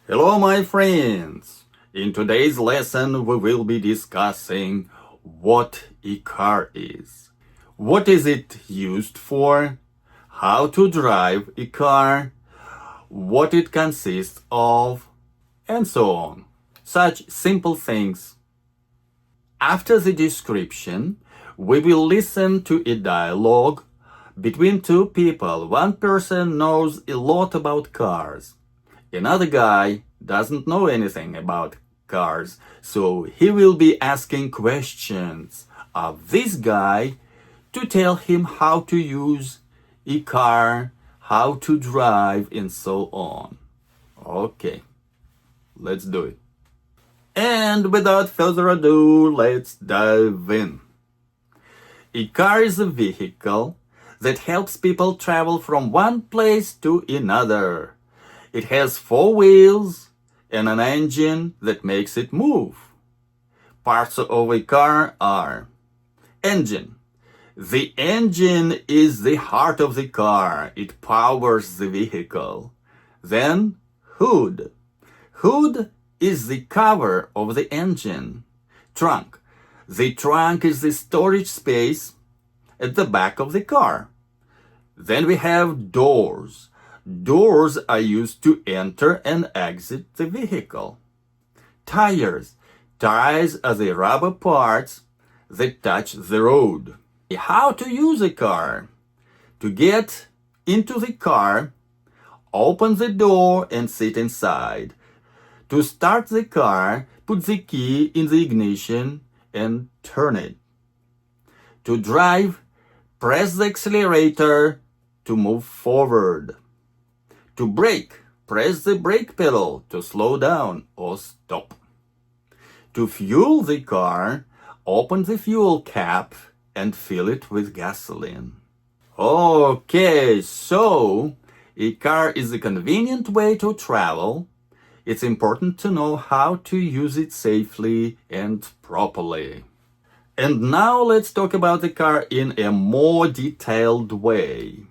Hello, my friends! In today's lesson, we will be discussing what a car is. What is it used for? How to drive a car? What it consists of? And so on. Such simple things. After the description, we will listen to a dialogue between two people. One person knows a lot about cars. Another guy doesn't know anything about cars, so he will be asking questions of this guy to tell him how to use a car, how to drive, and so on. Okay, let's do it. And without further ado, let's dive in. A car is a vehicle that helps people travel from one place to another. It has 4 wheels and an engine that makes it move. Parts of a car are engine. The engine is the heart of the car. It powers the vehicle. Then hood. Hood is the cover of the engine. Trunk. The trunk is the storage space at the back of the car. Then we have doors. Doors are used to enter and exit the vehicle. Tires. Tires are the rubber parts that touch the road. How to use a car? To get into the car, open the door and sit inside. To start the car, put the key in the ignition and turn it. To drive, press the accelerator to move forward. To brake, press the brake pedal to slow down or stop. To fuel the car, open the fuel cap and fill it with gasoline. Okay, so a car is a convenient way to travel. It's important to know how to use it safely and properly. And now let's talk about the car in a more detailed way.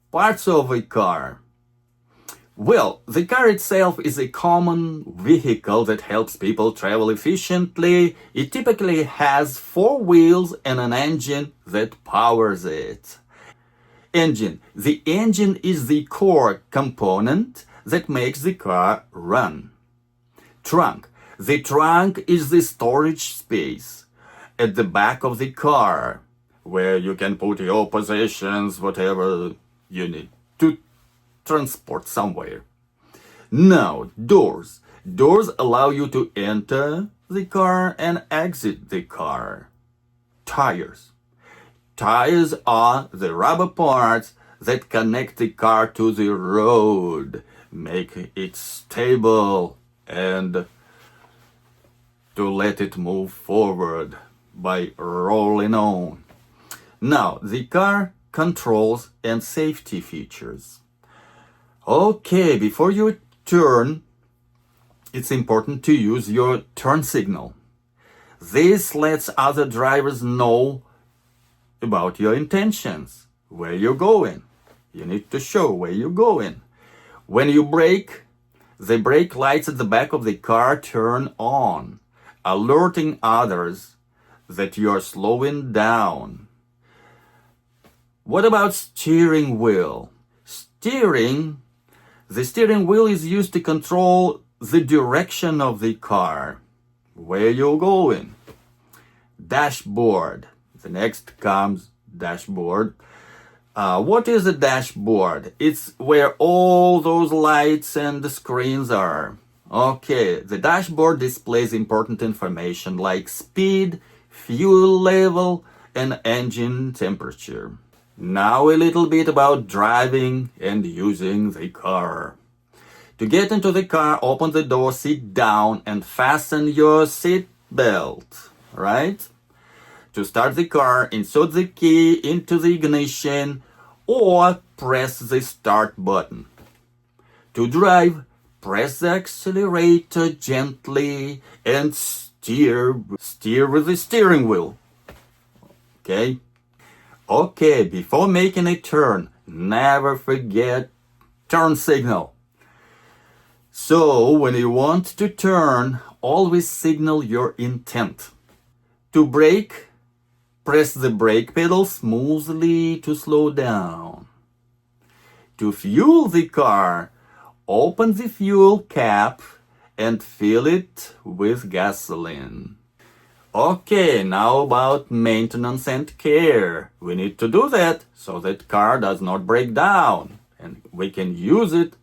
Parts of a car. Well, the car itself is a common vehicle that helps people travel efficiently. It typically has 4 wheels and an engine that powers it. Engine. The engine is the core component that makes the car run. Trunk. The trunk is the storage space at the back of the car where you can put your possessions, whatever you need to transport somewhere. Now, doors. Doors allow you to enter the car and exit the car. Tires. Tires are the rubber parts that connect the car to the road, make it stable, and to let it move forward by rolling on. Now, the car controls and safety features. Okay, before you turn, it's important to use your turn signal. This lets other drivers know about your intentions, where you're going. You need to show where you're going. When you brake, the brake lights at the back of the car turn on, alerting others that you're slowing down. What about steering wheel? The steering wheel is used to control the direction of the car, where you're going. Dashboard. The next comes dashboard. What is a dashboard? It's where all those lights and the screens are. Okay, the dashboard displays important information like speed, fuel level, and engine temperature. Now a little bit about driving and using the car. To get into the car, open the door, sit down, and fasten your seat belt, right? To start the car, insert the key into the ignition or press the start button. To drive, press the accelerator gently and steer with the steering wheel. Okay? Okay, before making a turn, never forget turn signal. So when you want to turn, always signal your intent. To brake, press the brake pedal smoothly to slow down. To fuel the car, open the fuel cap and fill it with gasoline. Okay, now about maintenance and care. We need to do that so that car does not break down and we can use it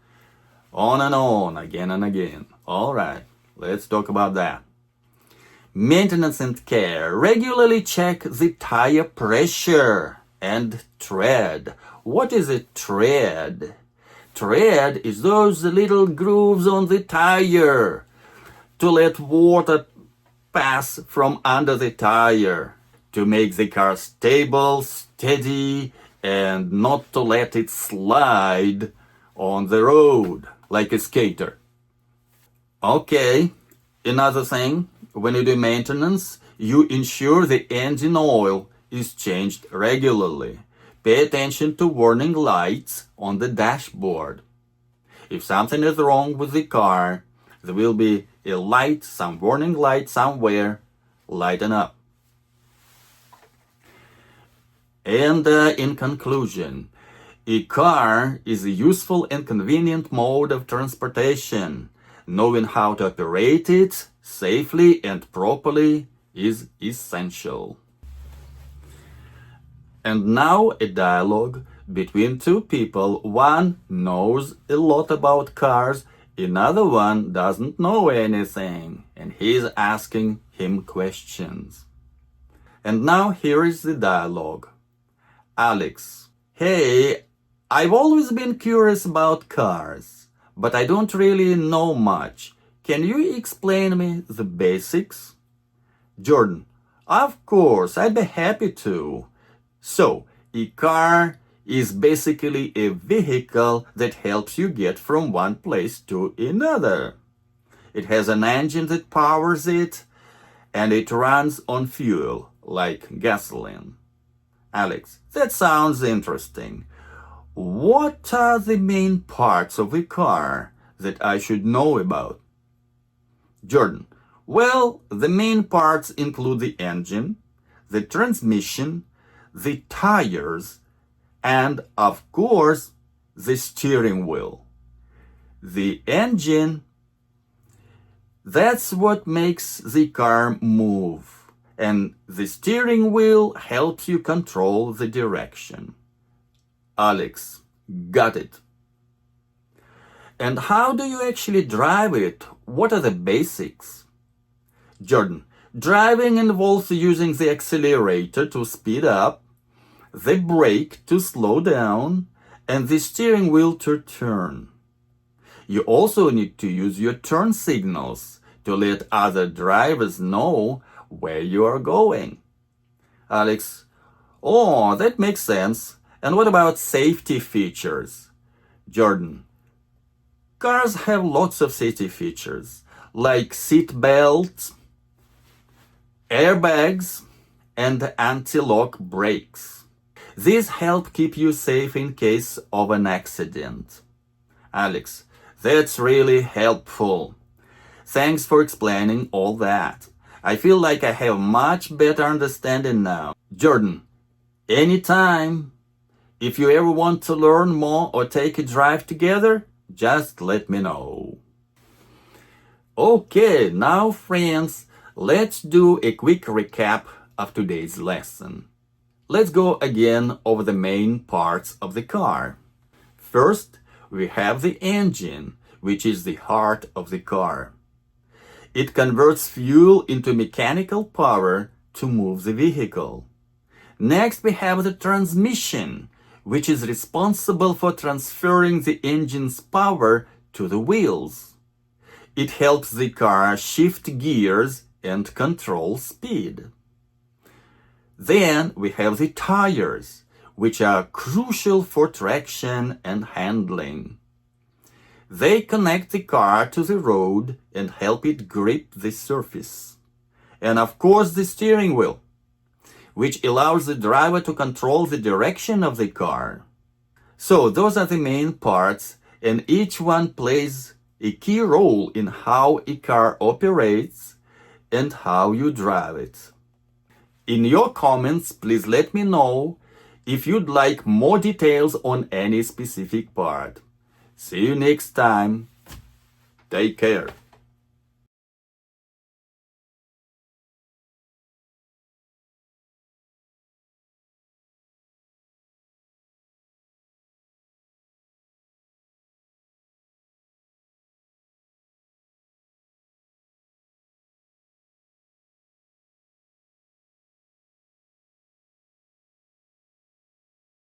on and on, again and again. All right, let's talk about that. Maintenance and care. Regularly check the tire pressure and tread. What is a tread? Tread is those little grooves on the tire to let water pass from under the tire, to make the car stable, steady, and not to let it slide on the road like a skater. Okay, another thing, when you do maintenance, you ensure the engine oil is changed regularly. Pay attention to warning lights on the dashboard. If something is wrong with the car, there will be a light, some warning light somewhere, lighten up. And in conclusion, a car is a useful and convenient mode of transportation. Knowing how to operate it safely and properly is essential. And now a dialogue between two people. One knows a lot about cars, another one doesn't know anything, and he's asking him questions. And now here is the dialogue. Alex: Hey, I've always been curious about cars, but I don't really know much. Can you explain me the basics? Jordan: Of course, I'd be happy to. So, a car is basically a vehicle that helps you get from one place to another. It has an engine that powers it, and it runs on fuel, like gasoline. Alex: That sounds interesting. What are the main parts of a car that I should know about? Jordan: Well, the main parts include the engine, the transmission, the tires, and, of course, the steering wheel. The engine, that's what makes the car move, and the steering wheel helps you control the direction. Alex: Got it. And how do you actually drive it? What are the basics? Jordan: Driving involves using the accelerator to speed up, the brake to slow down, and the steering wheel to turn. You also need to use your turn signals to let other drivers know where you are going. Alex: Oh, that makes sense. And what about safety features? Jordan: Cars have lots of safety features, like seat belts, airbags, and anti-lock brakes. These help keep you safe in case of an accident. Alex: That's really helpful. Thanks for explaining all that. I feel like I have much better understanding now. Jordan: Anytime. If you ever want to learn more or take a drive together, just let me know. Okay, now friends, let's do a quick recap of today's lesson. Let's go again over the main parts of the car. First, we have the engine, which is the heart of the car. It converts fuel into mechanical power to move the vehicle. Next, we have the transmission, which is responsible for transferring the engine's power to the wheels. It helps the car shift gears and control speed. Then we have the tires, which are crucial for traction and handling. They connect the car to the road and help it grip the surface. And of course, the steering wheel, which allows the driver to control the direction of the car. So those are the main parts, and each one plays a key role in how a car operates and how you drive it. In your comments, please let me know if you'd like more details on any specific part. See you next time. Take care.